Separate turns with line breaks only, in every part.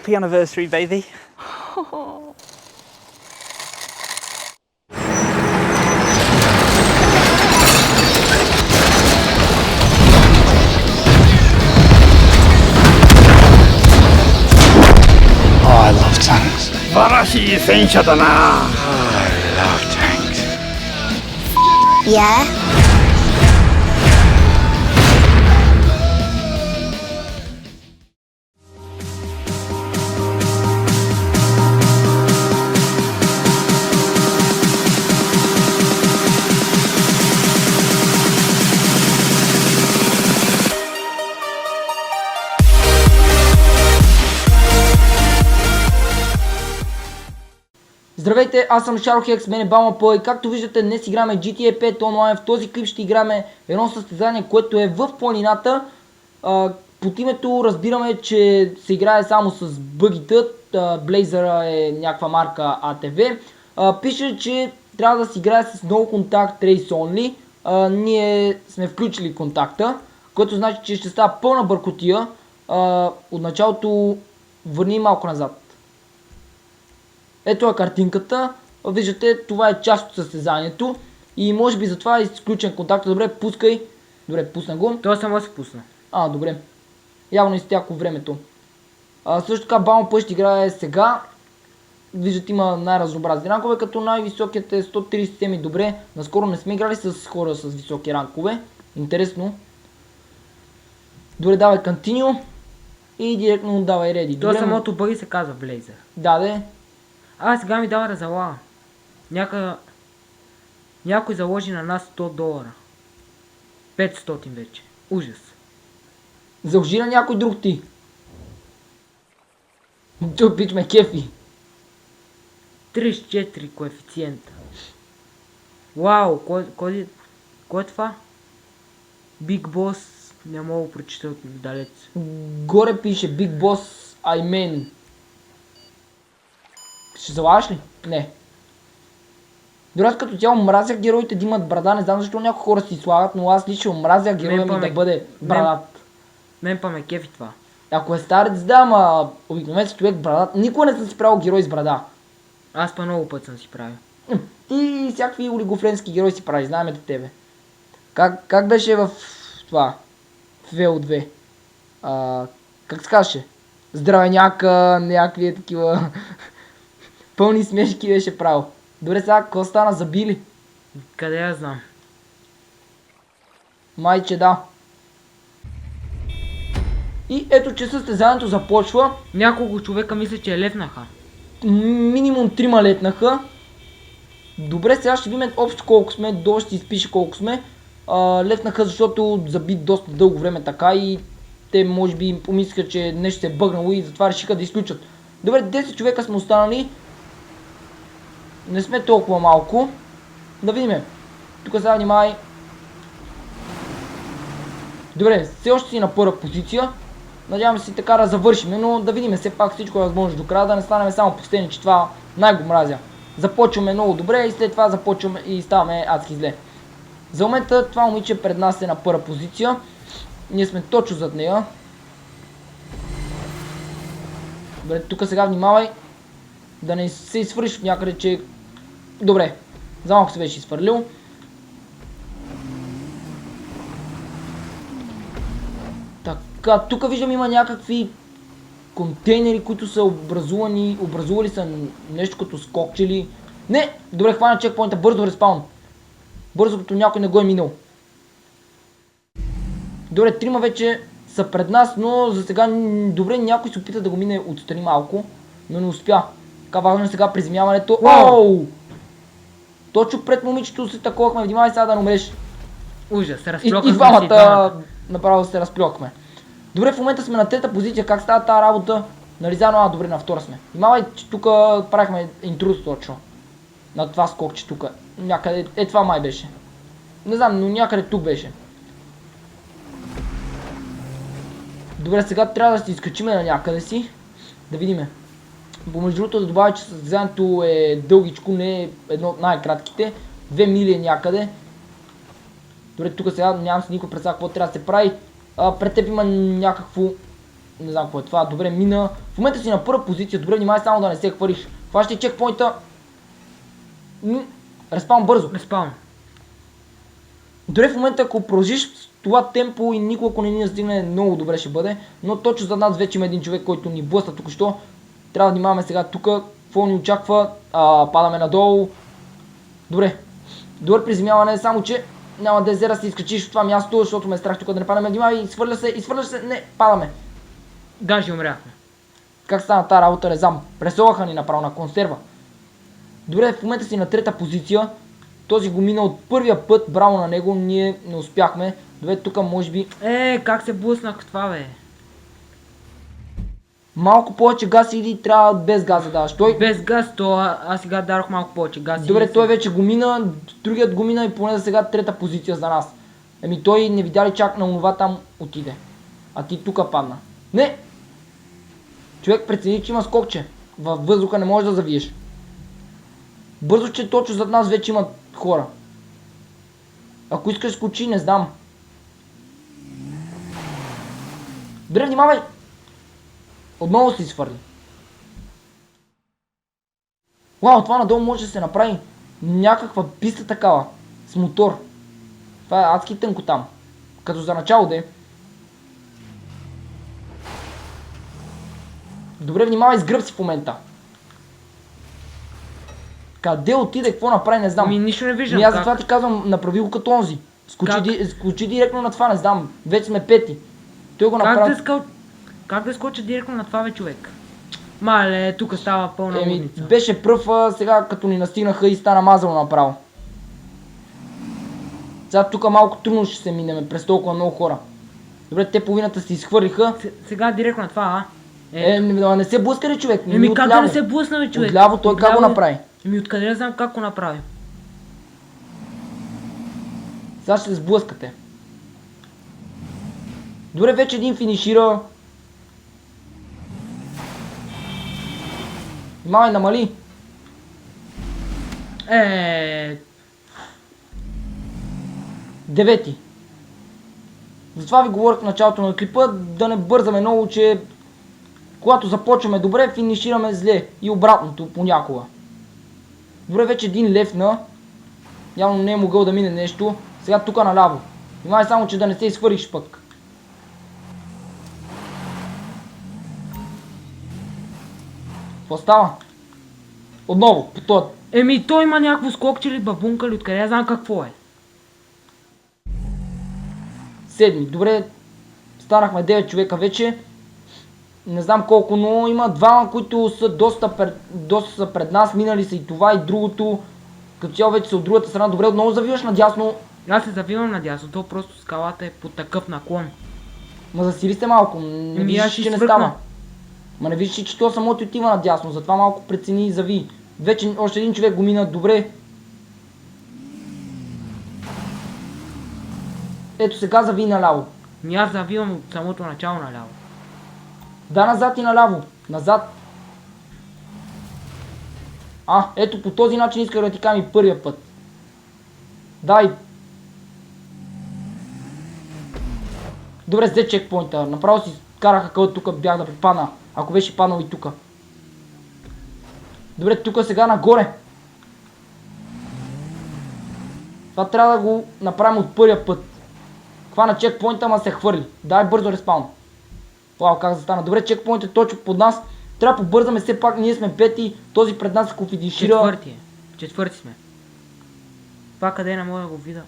Happy anniversary, baby.
Oh, I love tanks.
素晴らしい戦車だな。
I love tanks.
Yeah?
Здравейте, аз съм Шарохекс, мен е Балмапой. Както виждате, днес играме GTA 5 онлайн. В този клип ще играме едно състезание, което е в планината. Под името разбираме, че се играе само с бъгита. Блейзъра е някаква марка ATV. Пише, че трябва да се играе с No Contact Race Only. Ние сме включили контакта, което значи, че ще става пълна бъркотия. От началото върни малко назад. Ето е картинката. Виждате, това е част от състезанието. И може би затова е изключен контакт. Добре, пускай. Добре, пусна го.
Той само се пусна.
Добре. Явно изтяко времето. Също така Балмапой ще играе сега. Виждате, има най-разнообразни ранкове, като най-високият е 137 и добре. Наскоро не сме играли с хора с високи ранкове. Интересно. Добре, давай Continue. И директно давай Ready.
Това самото бъги се казва Блейзър.
Да.
Сега ми дава да залага. Някой заложи на нас $100. 500 вече. Ужас.
Заложи на някой друг ти. Той пич ме кефи.
34 коефициента. Вау, кой е това? Big Boss, не мога да прочита от далеч.
Горе пише Big Boss I mean. Ще залагаш ли? Не. Дори аз като цяло мразя героите да имат брада, не знам защо някои хора си слагат, но аз лично мразя героя ми да бъде брадат.
Мен па ме кефи това.
Ако е старец, да, ама обикновен си човек брадат. Никога не съм си правил герой с брада.
Аз па много път съм си правил.
Ти всякакви олигофренски герои си прави, знаем до тебе. Как беше в това? В VO2? Как се казваше? Здравеняка, някакви такива пълни смешки беше правил. Добре, сега какво стана? Забили?
Къде я знам?
Майче да. И ето, че състезанието започва.
Няколко човека мисля, че лепнаха.
Минимум 3 лепнаха. Добре, сега ще видим общо колко сме. Долу ще изпише колко сме. Лепнаха, защото заби доста дълго време така и те може би помислиха, че нещо се е бъгнало и затова решиха да изключат. Добре, 10 човека сме останали. Не сме толкова малко. Да видим. Тук сега внимай. Добре, все още си на първа позиция. Надявам се така да завършим, но да видим все пак всичко е възможно до края, да не станем само последни, че това най-го мразя. Започваме много добре и след това започваме и ставаме адски зле. За момента това момиче пред нас е на първа позиция. Ние сме точно зад нея. Добре, тук сега внимавай. Да не се изфърлиш от някъде, че... Добре, за малко се беше изфърлил. Така, тук виждам има някакви контейнери, които са образували са нещо като скокчели. Не, добре, хвана чекпоинта, бързо респаун. Бързо, като някой не го е минал. Добре, трима вече са пред нас, но за сега добре някой се опита да го мине отстрани малко, но не успя. Така важно е сега приземяването. Оу! Точно пред момичето се таковахме, внимавай сега да не умреш.
Ужас, разплюкахме
И двамата направо се разплюкахме. Добре, в момента сме на трета позиция, как става тази работа? Нали заедно, добре, на втора сме. Внимавай, че тук правихме интрус точно. На това скокче тук. Някъде, това май беше. Не знам, но някъде тук беше. Добре, сега трябва да се изкачиме на някъде си. Да видиме. Помежду другото да добавя, че състезанието е дългичко, не е едно от най-кратките. 2 мили е някъде. Добре, тук сега нямам си никой представа какво трябва да се прави. Пред теб има някакво Не знам какво е това. Добре, мина. В момента си на първа позиция. Добре, внимай само да не се хвърлиш. Хващай чекпоинта. Респаун бързо.
Респаун.
Дори в момента, ако продължиш с това темпо и никога ако не ни настигне, много добре ще бъде. Но точно зад нас вече има един човек, който ни блъсна тук що. Трябва да внимаваме сега тук. Какво ни очаква? Падаме надолу. Добре. Добре приземяване, само че няма да е да се изкачиш от това място, защото ме е страх тук да не падаме. Внимавай, изхвърляш се, не, падаме.
Даже умряхме.
Как стана тази работа, не знам. Пресолаха ни направо на консерва. Добре, в момента си на трета позиция. Този го мина от първия път, браво на него, ние не успяхме. Добре, тук може би...
Как се блъснах в това, бе?
Малко повече газ или трябва без газ да даваш? Той...
Без газ, аз сега дадох малко повече газ.
Добре, той вече го мина, другият го мина и поне за сега трета позиция за нас. Еми той не видя ли чак на онова там отиде. А ти тук падна. Не! Човек прецени, че има скокче. Във въздуха не можеш да завиеш. Бързо, че точно зад нас вече има хора. Ако искаш скочи, не знам. Добре, внимавай! Отново се изхвърли. Вау, това надолу може да се направи някаква писта такава. С мотор. Това е адски тънко там. Като за начало де. Добре, внимавай с гръб си в момента. Къде отиде, какво направи, не знам.
Нищо не виждам.
Аз затова ти казвам, направи го като онзи. Скочи директно на това, не знам. Вече сме пети. Той го направи.
Как да скоча директно на това, бе, човек? Мале, тук става пълна лудница.
Беше пръв, сега като ни настигнаха и стана мазало направо. Сега тук малко трудно ще се минеме през толкова много хора. Добре, те половината се изхвърлиха.
Сега директно на това,
Не се блъска ли, човек?
Как да не се блъсна, бе, човек?
Отляво, той как го направи?
Откъде да знам как го направи?
Сега ще се сблъскате. Добре, вече един финишира. Внимавай, намали. Девети. Затова ви говорих в началото на клипа, да не бързаме много, че когато започваме добре, финишираме зле. И обратното понякога. Добре, вече един левна. Явно не е могъл да мине нещо. Сега тук наляво. Внимай само, че да не се изхвърлиш пък. Какво става? Отново, по това.
Той има някакво скокче или бабунка или откъде, я знам какво е.
Седми. Добре, станахме 9 човека вече. Не знам колко, но има двама, които са доста са пред нас. Минали са и това и другото. Като цяло вече са от другата страна. Добре, отново завиваш надясно.
Аз се завивам надясно, то просто скалата е по такъв наклон.
Ма засили се малко, не виждаш, че не става. Ма не виждаш, че то самото отива надясно, затова малко прецени и зави. Вече още един човек го мина, добре. Ето сега зави наляво.
Аз завивам от самото начало наляво.
Да, назад и наляво. Назад. Ето по този начин исках да ти кажа и първия път. Дай. Добре, взе чекпоинта. Направо си караха където тук бях да припадна. Ако беше паднал и тук. Добре, тук сега нагоре. Това трябва да го направим от първия път. Хвана чекпоинта, ама се хвърли. Дай бързо респаун. Вау, как застана. Добре, чекпоинт е точно под нас. Трябва да побързаме, все пак ние сме пети. Този пред нас ако финишира.
Четвърти сме. Това къде не мога да го видя.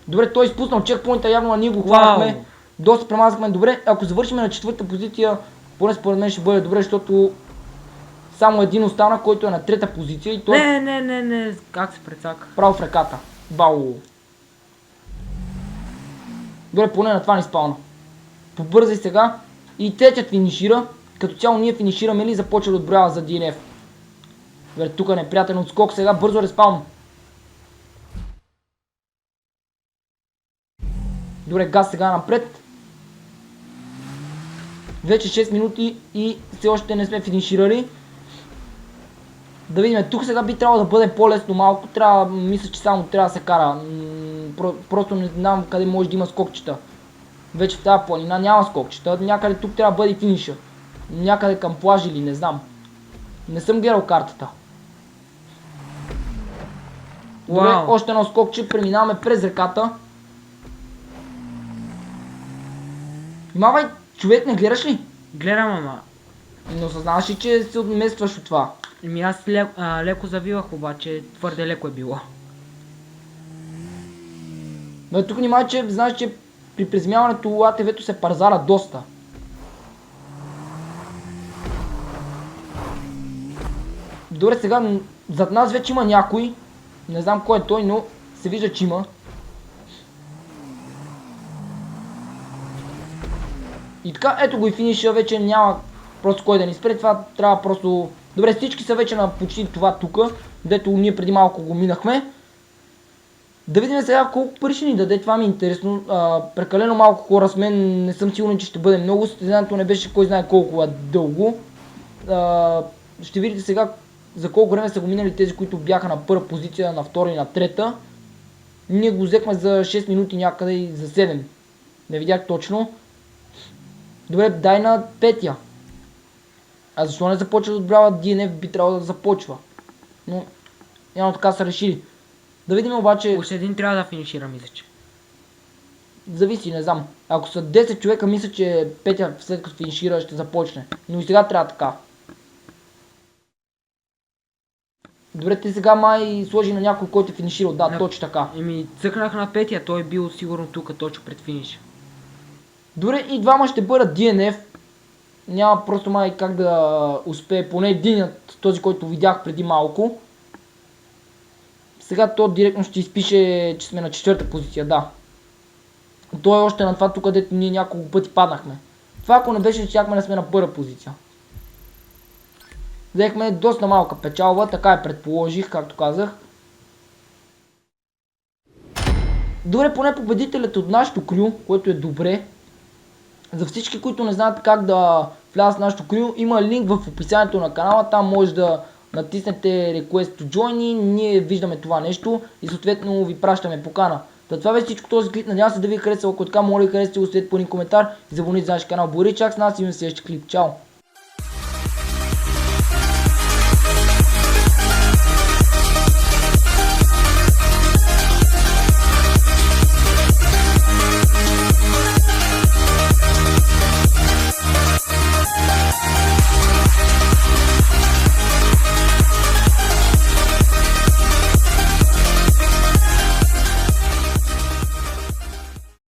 Добре, той изпуснал чекпоинта, явно на ние го хванахме. Доста премазахме. Добре, ако завършим на четвърта позиция, поне според мен ще бъде добре, защото само един остана, който е на трета позиция и той...
Не, как се прецака?
Право в ръката. Бау. Добре, поне на това ни спална. Побързай сега. И третият финишира. Като цяло ние финишираме ли започва да отброява за DNF. Добре, тук е неприятен отскок. Сега бързо респаун. Добре, газ сега напред. Вече 6 минути и все още не сме финиширали. Да видим, тук сега би трябвало да бъде по-лесно малко. Мисля, че само трябва да се кара. Просто не знам къде може да има скокчета. Вече в тази планина няма скокчета, някъде тук трябва да бъде финиша. Някъде към плажи или не знам. Не съм гледал картата. Добре,
Вау.
още едно скокче, преминаваме през реката. Внимавай, човек, не гледаш ли?
Гледам, ама.
Не осъзнаваш ли, че се отместваш от това?
Ами аз леко завивах, обаче твърде леко е било.
Но тук внимавай, че знаеш, че при приземяването АТВ-то се парзара доста. Добре, сега зад нас вече има някой. Не знам кой е той, но се вижда, че има. И така, ето го и финиша, вече няма просто кой да ни спре, това трябва просто... Добре, всички са вече на почти това тука, дето ние преди малко го минахме. Да видим сега колко пари ще ни даде, това ми е интересно. Прекалено малко хора с мен, не съм сигурен, че ще бъде много. Състезанието не беше кой знае колко дълго. Ще видите сега за колко време са го минали тези, които бяха на първа позиция, на втора и на трета. Ние го взехме за 6 минути някъде и за 7. Не видях точно. Добре, дай на петия. А защо не започва да отбрава DNF, би трябвало да започва. Но явно така са решили. Да видим обаче,
Още един трябва да финишира, мисля, че.
зависи, не знам. Ако са 10 човека, мисля, че Петя след като финишира ще започне. Но и сега трябва така. Добре, ти сега май сложи на някой, който е финиширал. Да,
Да.
точно така.
Еми, цъкнах на петия, той е бил сигурно тук, точно пред финиша.
Добре, и двама ще бъдат DNF. Няма просто май как да успее поне единът, този, който видях преди малко. Сега то директно ще изпише, че сме на четвърта позиция, да. Той е още на това тук, където ние няколко пъти паднахме. Това ако не беше, че чакаме да сме на първа позиция. Взехме доста малка печалба, така я предположих, както казах. Добре, поне победителят от нашото крю, което е добре. За всички, които не знаят как да влязат в нашото крю, има линк в описанието на канала, там може да натиснете Request to Join и ние виждаме това нещо и съответно ви пращаме покана. Това беше всичко този клип, надявам се да ви е харесал, ако така моля да харесате го след по един коментар и забравяйте за нашия канал. Благодаря, чак с нас и в следващия клип. Чао!